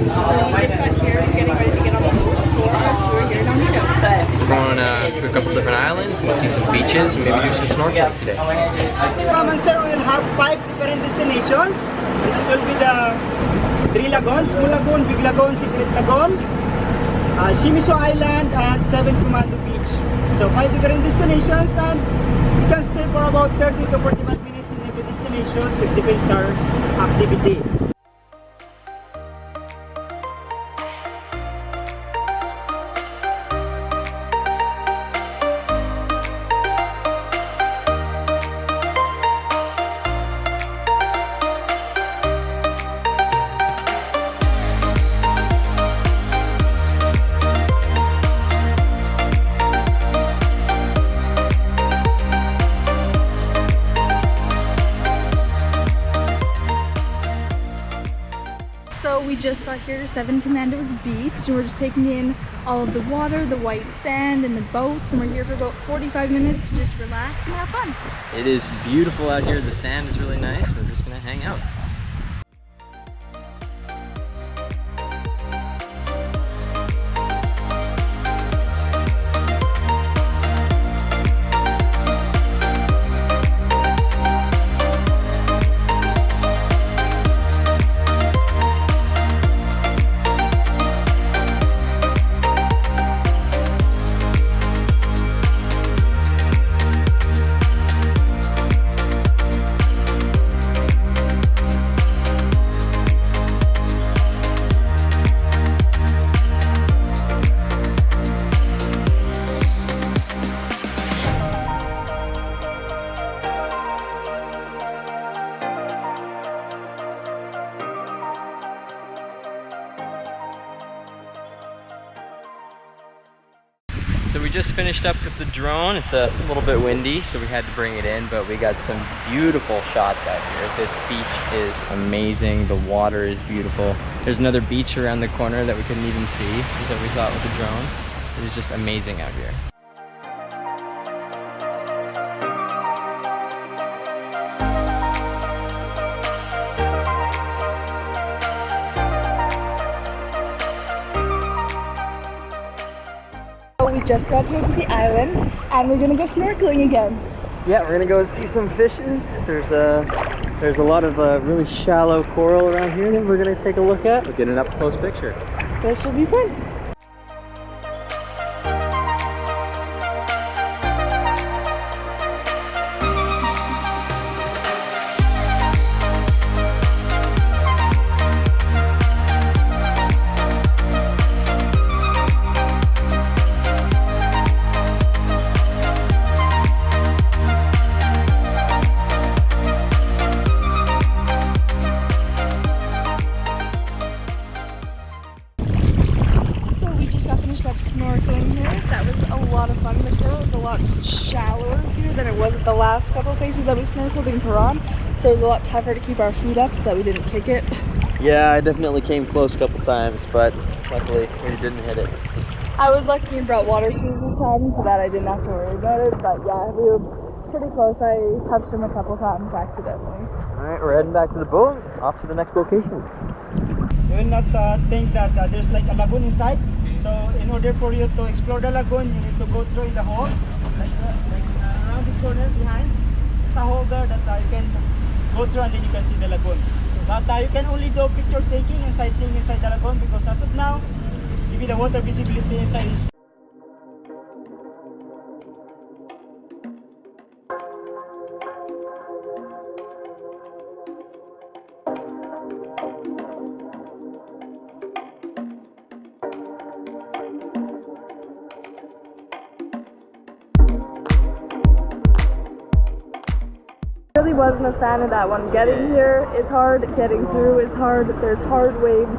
So we just got here, getting ready to get on the boat for our tour here in Nido. We're going to a couple different islands and see some beaches and maybe do some snorkeling today. Sir, we'll have 5 different destinations. It will be the 3 lagoons, Small Lagoon, Big Lagoon, Secret Lagoon, Shimizu Island, and 7 Commando Beach. So 5 different destinations, and we can stay for about 30 to 45 minutes in every destination, so it depends on our activity. So we just got here to 7 Commandos Beach and we're just taking in all of the water, the white sand and the boats, and we're here for about 45 minutes to just relax and have fun. It is beautiful out here. The sand is really nice. We're just gonna hang out. So we just finished up with the drone. It's a little bit windy, so we had to bring it in, but we got some beautiful shots out here. This beach is amazing. The water is beautiful. There's another beach around the corner that we couldn't even see that we thought with the drone. It was just amazing out here. We just got here to the island and we're gonna go snorkeling again. Yeah, we're gonna go see some fishes. There's a lot of really shallow coral around here that we're gonna take a look at. We'll get an up-close picture. This will be fun. Snorkeling here. That was a lot of fun. The coral is a lot shallower here than it was at the last couple of places that we snorkeled in Coron, so it was a lot tougher to keep our feet up so that we didn't kick it. Yeah, I definitely came close a couple times, but luckily we didn't hit it. I was lucky and brought water shoes this time so that I didn't have to worry about it, but yeah, we were pretty close. I touched them a couple times accidentally. Alright, we're heading back to the boat, off to the next location. You will not think that there's like a lagoon inside. So in order for you to explore the lagoon, you need to go through in the hole, like around this corner behind. There's a hole there that you can go through and then you can see the lagoon. But you can only do picture taking and sightseeing inside the lagoon because as of now, maybe the water visibility inside is really wasn't a fan of that one. Getting here is hard, getting through is hard, there's hard waves.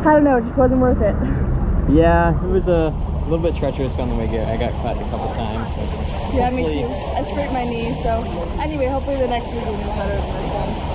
I don't know, it just wasn't worth it. Yeah, it was a little bit treacherous on the way here. I got cut a couple times. So yeah, me too. I scraped my knee, so anyway, hopefully the next lagoon is better than this one.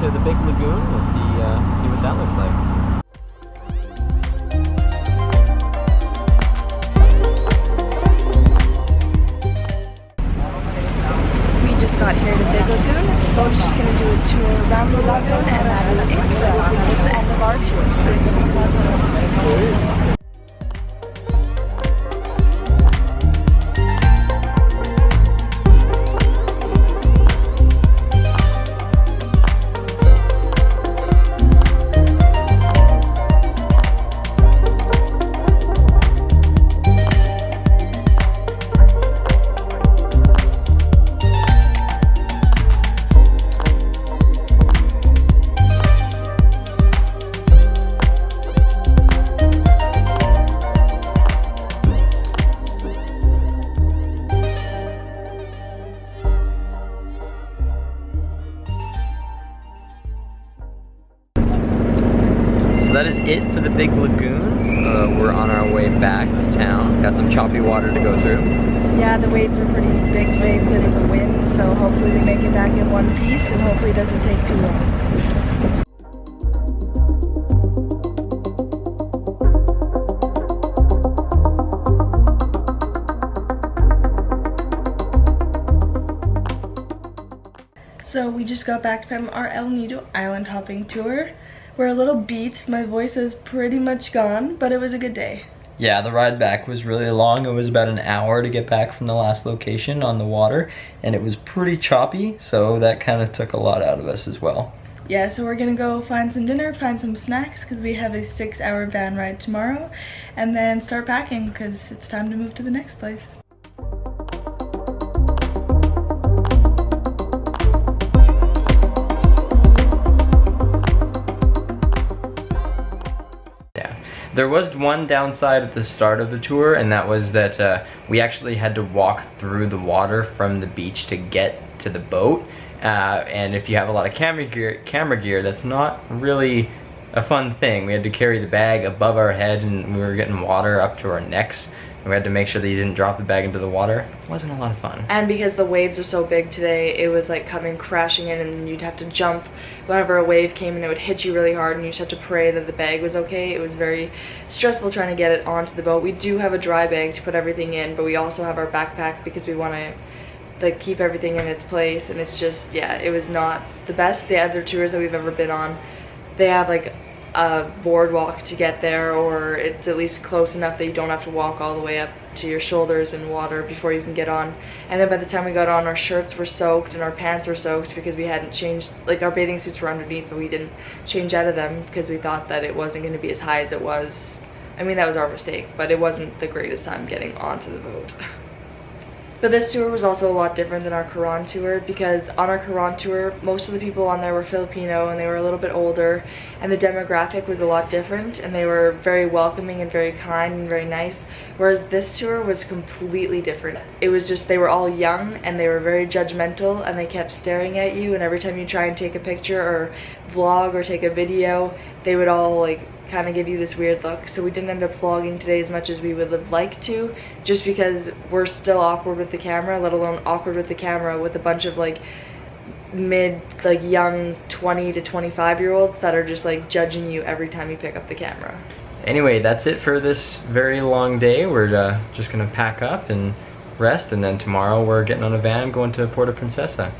to the big lagoon. We'll see what that looks like. Got here to Big Lagoon. The boat is just going to do a tour around the lagoon, and that is it for us. That is the end of our tour today. So that is it for the big lagoon. We're on our way back to town. Got some choppy water to go through. Yeah, the waves are pretty big today because of the wind, so hopefully we make it back in one piece and hopefully it doesn't take too long. So we just got back from our El Nido island hopping tour. We're a little beat, my voice is pretty much gone, but it was a good day. Yeah, the ride back was really long. It was about an hour to get back from the last location on the water, and it was pretty choppy, so that kind of took a lot out of us as well. Yeah, so we're gonna go find some dinner, find some snacks, because we have a 6-hour van ride tomorrow, and then start packing, because it's time to move to the next place. There was one downside at the start of the tour, and that was that we actually had to walk through the water from the beach to get to the boat. And if you have a lot of camera gear, that's not really a fun thing. We had to carry the bag above our head, and we were getting water up to our necks. And we had to make sure that you didn't drop the bag into the water. It wasn't a lot of fun. And because the waves are so big today, it was like coming crashing in, and you'd have to jump whenever a wave came, and it would hit you really hard, and you just have to pray that the bag was okay. It was very stressful trying to get it onto the boat. We do have a dry bag to put everything in, but we also have our backpack because we want to like keep everything in its place. And it's just, yeah, it was not the best. The other tours that we've ever been on, they have like a boardwalk to get there, or it's at least close enough that you don't have to walk all the way up to your shoulders in water before you can get on. And then by the time we got on, our shirts were soaked and our pants were soaked because we hadn't changed, like our bathing suits were underneath, but we didn't change out of them because we thought that it wasn't going to be as high as it was. I mean, that was our mistake, but it wasn't the greatest time getting onto the boat. But this tour was also a lot different than our Coron tour, because on our Coron tour, most of the people on there were Filipino and they were a little bit older, and the demographic was a lot different, and they were very welcoming and very kind and very nice, whereas this tour was completely different. It was just, they were all young and they were very judgmental, and they kept staring at you, and every time you try and take a picture or vlog or take a video, they would all like kind of give you this weird look. So we didn't end up vlogging today as much as we would have liked to, just because we're still awkward with the camera, let alone awkward with the camera with a bunch of like young 20 to 25-year-olds that are just like judging you every time you pick up the camera. Anyway, that's it for this very long day. We're just gonna pack up and rest, and then tomorrow we're getting on a van going to Puerto Princesa.